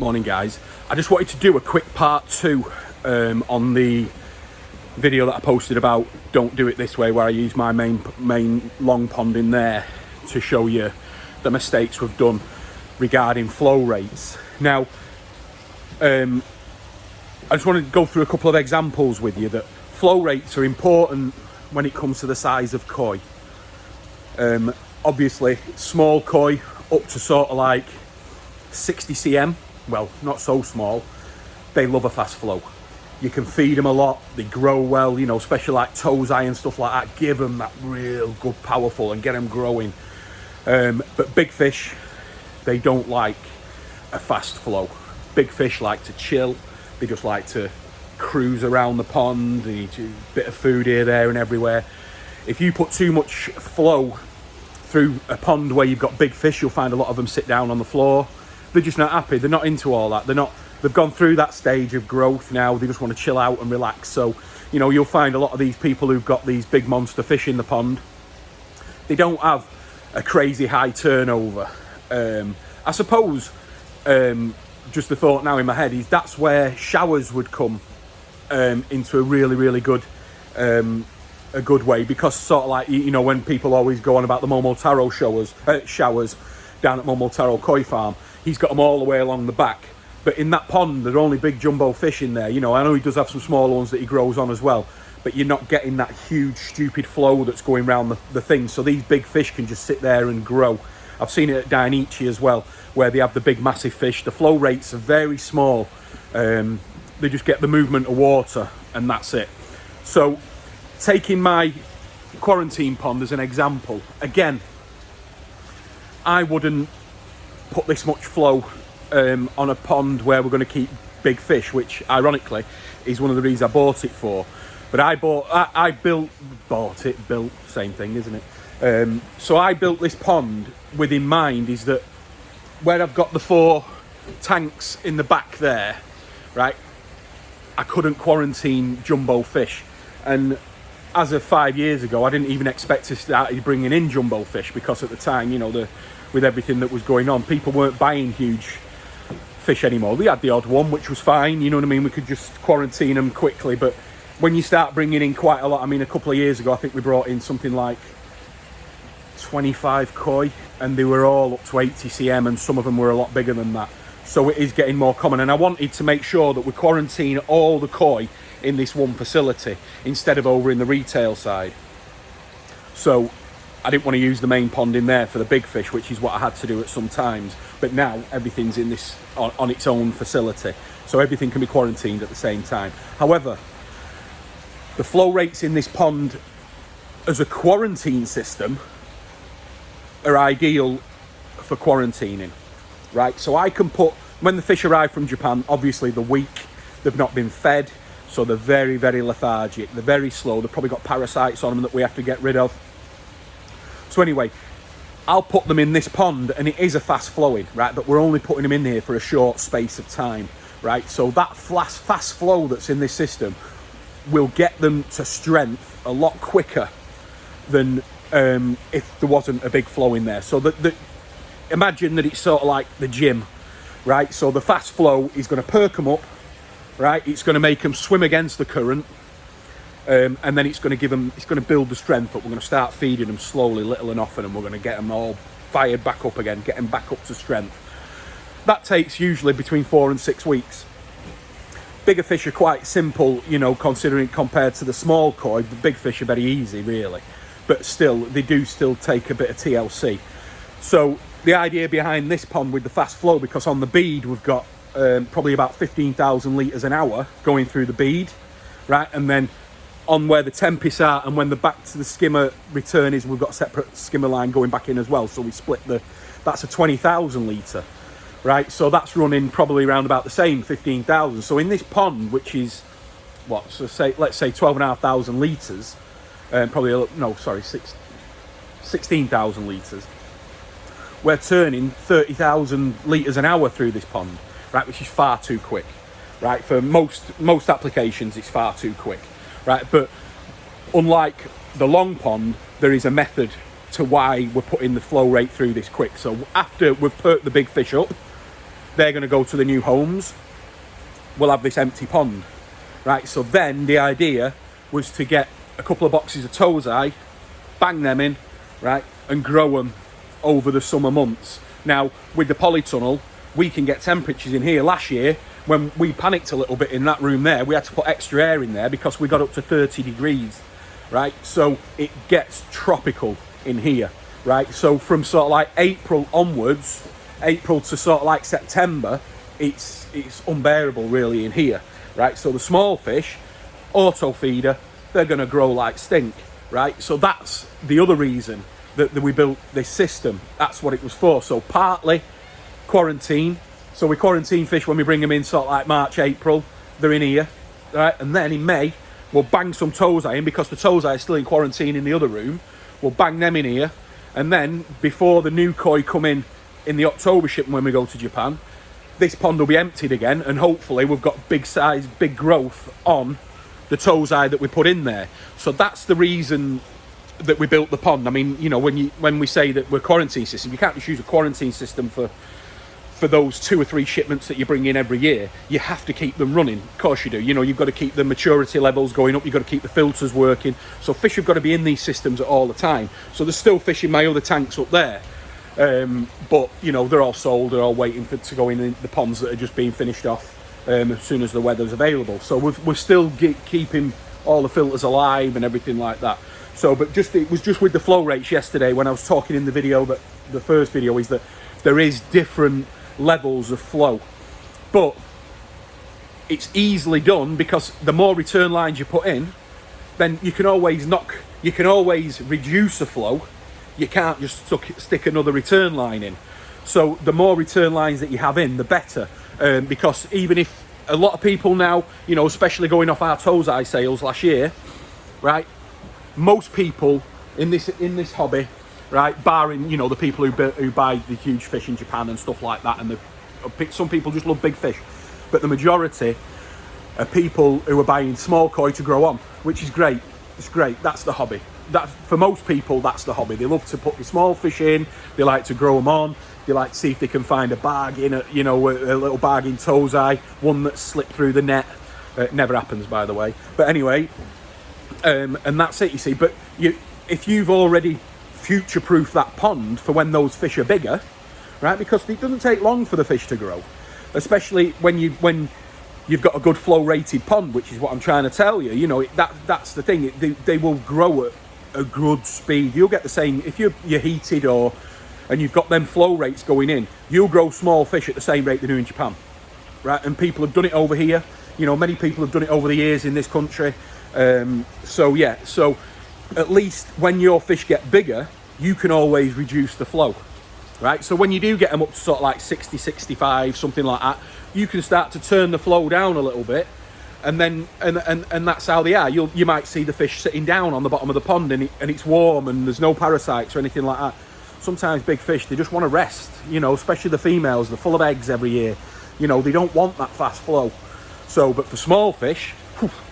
Morning guys, I just wanted to do a quick part 2 on the video that I posted about don't do it this way, where I use my main long pond in there to show you the mistakes we've done regarding flow rates. Now I just want to go through a couple of examples with you that flow rates are important when it comes to the size of koi. Obviously small koi up to sort of like 60 cm, well, not so small, they love a fast flow. You can feed them a lot, they grow well, you know, especially like tozai and stuff like that. Give them that real good powerful and get them growing. But big fish, they don't like a fast flow. Big fish like to chill, they just like to cruise around the pond, they eat a bit of food here, there and everywhere. If you put too much flow through a pond where you've got big fish, you'll find a lot of them sit down on the floor. They're just not happy, they're not into all that, they've gone through that stage of growth now, they just want to chill out and relax. So, you know, you'll find a lot of these people who've got these big monster fish in the pond, they don't have a crazy high turnover. I suppose, just the thought now in my head is that's where showers would come into a really good a good way, because sort of like, you know, when people always go on about the Momotaro showers down at Momotaro Koi Farm, he's got them all the way along the back, but in that pond there are only big jumbo fish in there. You know, I know he does have some smaller ones that he grows on as well, but you're not getting that huge stupid flow that's going around the thing, so these big fish can just sit there and grow. I've seen it at Dainichi as well, where they have the big massive fish. The flow rates are very small, they just get the movement of water and that's it. So taking my quarantine pond as an example, again, I wouldn't put this much flow on a pond where we're going to keep big fish, which ironically is one of the reasons I bought it for. But I built, same thing, isn't it? So I built this pond with in mind is that where I've got the 4 tanks in the back there, right, I couldn't quarantine jumbo fish. And as of 5 years ago, I didn't even expect to start bringing in jumbo fish, because at the time, you know, with everything that was going on, people weren't buying huge fish anymore. We had the odd one, which was fine, you know what I mean, we could just quarantine them quickly. But when you start bringing in quite a lot, I mean, a couple of years ago, I think we brought in something like 25 koi, and they were all up to 80 cm, and some of them were a lot bigger than that. So it is getting more common, and I wanted to make sure that we quarantine all the koi in this one facility instead of over in the retail side. So I didn't want to use the main pond in there for the big fish, which is what I had to do at some times. But now everything's in this on its own facility, so everything can be quarantined at the same time. However, the flow rates in this pond as a quarantine system are ideal for quarantining, right? So I can put, when the fish arrive from Japan, obviously they're weak, they've not been fed, so they're very lethargic, they're very slow, they've probably got parasites on them that we have to get rid of. So anyway, I'll put them in this pond, and it is a fast flowing, right, but we're only putting them in here for a short space of time, right? So that fast flow that's in this system will get them to strength a lot quicker than if there wasn't a big flow in there. So imagine that it's sort of like the gym, right? So the fast flow is going to perk them up, right? It's going to make them swim against the current, and then it's going to build the strength up. We're going to start feeding them slowly, little and often, and we're going to get them all fired back up again, get them back up to strength. That takes usually between 4 and 6 weeks. Bigger fish are quite simple, you know, considering compared to the small koi. The big fish are very easy, really, but still, they do still take a bit of TLC. So the idea behind this pond with the fast flow, because on the bead we've got probably about 15,000 litres an hour going through the bead, right? And then on where the tempests are and when the back to the skimmer return is, we've got a separate skimmer line going back in as well. So we split that's a 20,000 litre, right? So that's running probably around about the same, 15,000. So in this pond, which is what, so let's say 12,500 litres, probably, no, sorry, 16,000 litres. We're turning 30,000 litres an hour through this pond, right, which is far too quick, right? For most applications, it's far too quick, right? But unlike the long pond, there is a method to why we're putting the flow rate through this quick. So after we've perked the big fish up, they're going to go to the new homes, we'll have this empty pond, right? So then the idea was to get a couple of boxes of tozai, bang them in, right, and grow them over the summer months. Now, with the polytunnel, we can get temperatures in here. Last year, when we panicked a little bit in that room there, we had to put extra air in there because we got up to 30 degrees, right? So it gets tropical in here, right? So from sort of like April onwards, April to sort of like September, it's unbearable really in here, right? So the small fish, auto feeder, they're going to grow like stink, right? So that's the other reason that we built this system. That's what it was for. So partly quarantine. So we quarantine fish when we bring them in sort of like March, April. They're in here, right? And then in May, we'll bang some tozai in because the tozai is still in quarantine in the other room. We'll bang them in here. And then before the new koi come in the October shipment when we go to Japan, this pond will be emptied again. And hopefully we've got big size, big growth on the tozai that we put in there. So that's the reason that we built the pond. I mean, you know, when we say that we're quarantine system, you can't just use a quarantine system for those 2 or 3 shipments that you bring in every year. You have to keep them running. Of course you do. You know, you've got to keep the maturity levels going up. You've got to keep the filters working. So fish have got to be in these systems all the time. So there's still fish in my other tanks up there. But, you know, they're all sold. They're all waiting to go in the ponds that are just being finished off as soon as the weather's available. So we're still keeping all the filters alive and everything like that. So, but it was just with the flow rates yesterday when I was talking in the video, that the first video is that there is different levels of flow, but it's easily done because the more return lines you put in, then you can always reduce the flow. You can't just stick another return line in. So the more return lines that you have in, the better, because even if a lot of people now, you know, especially going off our tozai sales last year, right, most people in this hobby, right, barring, you know, the people who buy the huge fish in Japan and stuff like that, and some people just love big fish, but the majority are people who are buying small koi to grow on, which is great. It's great. That's the hobby. That's, for most people, that's the hobby. They love to put the small fish in. They like to grow them on. They like to see if they can find a bag in a little bag in tozai, one that's slipped through the net. It never happens, by the way. But anyway, and that's it, you see. But if you've already future-proof that pond for when those fish are bigger, right? Because it doesn't take long for the fish to grow, especially when you've got a good flow-rated pond, which is what I'm trying to tell you. You know, that's the thing. They will grow at a good speed. You'll get the same if you're heated and you've got them flow rates going in. You'll grow small fish at the same rate they do in Japan, right? And people have done it over here. You know, many people have done it over the years in this country. So at least when your fish get bigger, you can always reduce the flow, right? So when you do get them up to sort of like 60, 65, something like that, you can start to turn the flow down a little bit, and then and that's how they are. You might see the fish sitting down on the bottom of the pond, and it's warm and there's no parasites or anything like that. Sometimes big fish, they just want to rest, you know, especially the females. They're full of eggs every year. You know, they don't want that fast flow. So, but for small fish,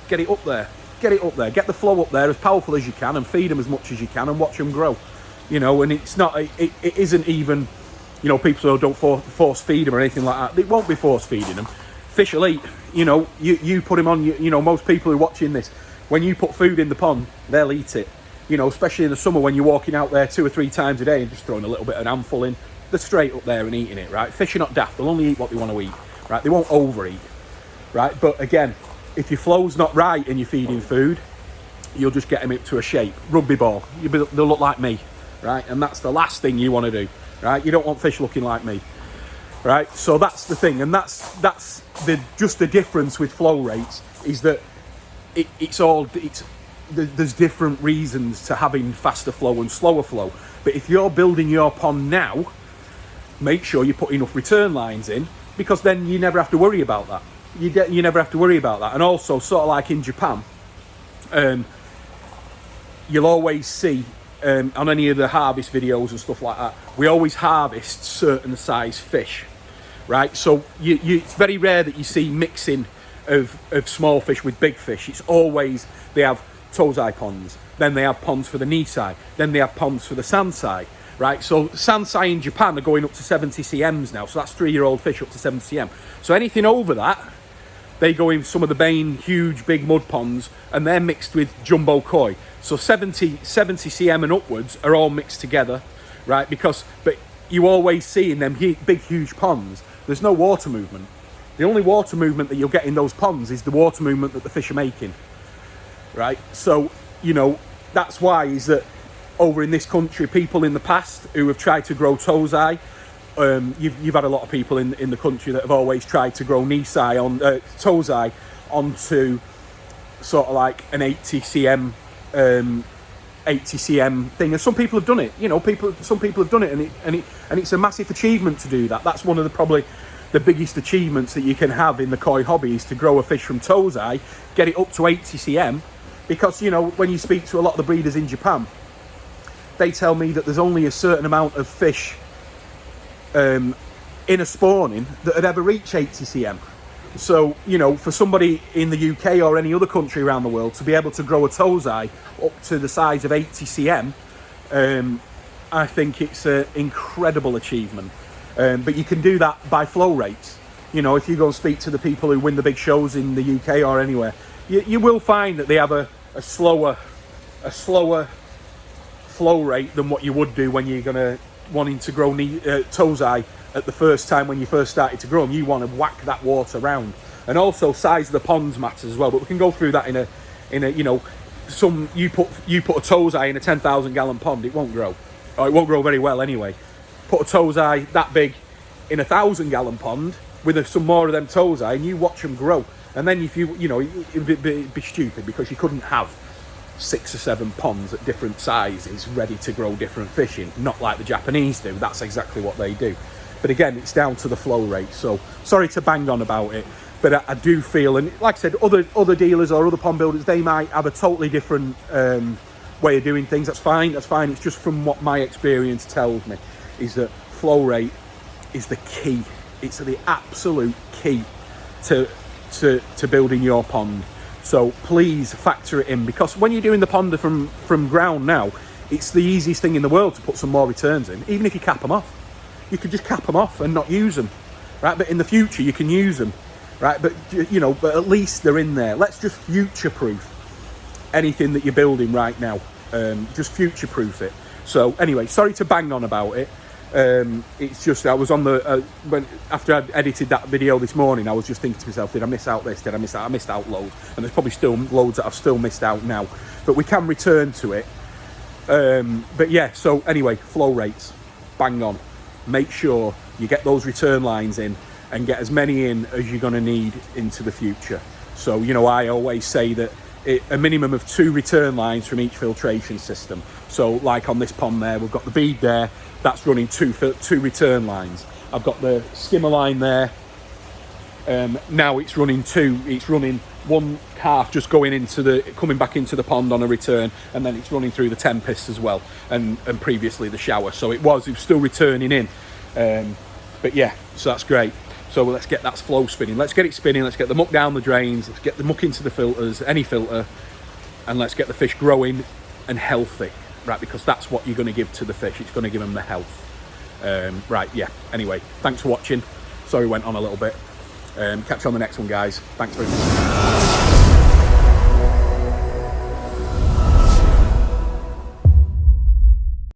get it up there. Get it up there. Get the flow up there as powerful as you can, and feed them as much as you can, and watch them grow. You know, and it's not, it isn't even, you know, people who don't force feed them or anything like that. It won't be force feeding them. Fish will eat. You know, you put them on. You know, most people who are watching this, when you put food in the pond, they'll eat it. You know, especially in the summer when you're walking out there 2 or 3 times a day and just throwing a little bit of an handful in, they're straight up there and eating it, right? Fish are not daft. They'll only eat what they want to eat, right? They won't overeat, right? But again, if your flow's not right and you're feeding food, you'll just get them into a shape. Rugby ball. They'll look like me, right? And that's the last thing you want to do, right? You don't want fish looking like me, right? So that's the thing, and that's just the difference with flow rates is that there's different reasons to having faster flow and slower flow. But if you're building your pond now, make sure you put enough return lines in, because then you never have to worry about that. You never have to worry about that. And also, sort of like in Japan, you'll always see on any of the harvest videos and stuff like that, we always harvest certain size fish, right? So it's very rare that you see mixing of small fish with big fish. It's always, they have tozai ponds, then they have ponds for the Nisai, then they have ponds for the Sansai, right? So Sansai in Japan are going up to 70 cms now, so that's 3-year-old fish up to 70 cm. So anything over that, they go in some of the main huge big mud ponds, and they're mixed with jumbo koi. So 70 cm and upwards are all mixed together, right? But you always see in them big huge ponds, there's no water movement. The only water movement that you'll get in those ponds is the water movement that the fish are making, right? So, you know, that's why is that over in this country, people in the past who have tried to grow tozai, you've had a lot of people in the country that have always tried to grow Nisai on tozai onto sort of like an 80 cm thing, and some people have done it. You know, some people have done it, and it's a massive achievement to do that. That's one of the probably the biggest achievements that you can have in the koi hobby, is to grow a fish from tozai, get it up to 80 cm, because, you know, when you speak to a lot of the breeders in Japan, they tell me that there's only a certain amount of fish in a spawning that would ever reach 80 cm. So, you know, for somebody in the UK or any other country around the world to be able to grow a tozai up to the size of 80 cm, I think it's an incredible achievement. But you can do that by flow rates. You know, if you go and speak to the people who win the big shows in the UK or anywhere, you will find that they have a slower flow rate than what you would do when you're wanting to grow tozai at the first time when you first started to grow them. You want to whack that water around, and also size of the ponds matters as well. But we can go through that in a you know, you put a tozai in a 10,000 gallon pond, it won't grow, or it won't grow very well anyway. Put a tozai that big in a 1,000 gallon pond with some more of them tozai, and you watch them grow. And then if you know, it'd be stupid, because you couldn't have 6 or 7 ponds at different sizes ready to grow different fish in, not like the Japanese do. That's exactly what they do. But again, it's down to the flow rate. So sorry to bang on about it, but I do feel, and like I said, other dealers or other pond builders, they might have a totally different way of doing things. That's fine. It's just from what my experience tells me, is that flow rate is the key. It's the absolute key to building your pond. So please factor it in, because when you're doing the ponder from ground now, it's the easiest thing in the world to put some more returns in. Even if you cap them off, you could just cap them off and not use them, right? But in the future you can use them, right? But you know, but at least they're in there. Let's just future-proof anything that you're building right now. Just future-proof it. So anyway, sorry to bang on about it. It's just, I was on the after I'd edited that video this morning, I was just thinking to myself, did I miss out this? Did I miss out? I missed out loads, and there's probably still loads that I've still missed out now, but we can return to it. But yeah, so anyway, flow rates, bang on. Make sure you get those return lines in, and get as many in as you're going to need into the future. So, you know, I always say that a minimum of 2 return lines from each filtration system. So like on this pond there, we've got the bead there, that's running 2 return lines. I've got the skimmer line there, now it's running 2. It's running 1 half just coming back into the pond on a return, and then it's running through the tempest as well, and previously the shower. So it was still returning in, but yeah, so that's great. So let's get that flow spinning. Let's get it spinning. Let's get the muck down the drains. Let's get the muck into the filters, any filter, and let's get the fish growing and healthy, right? Because that's what you're going to give to the fish. It's going to give them the health. Right, yeah. Anyway, thanks for watching. Sorry, went on a little bit. Catch you on the next one, guys. Thanks very much.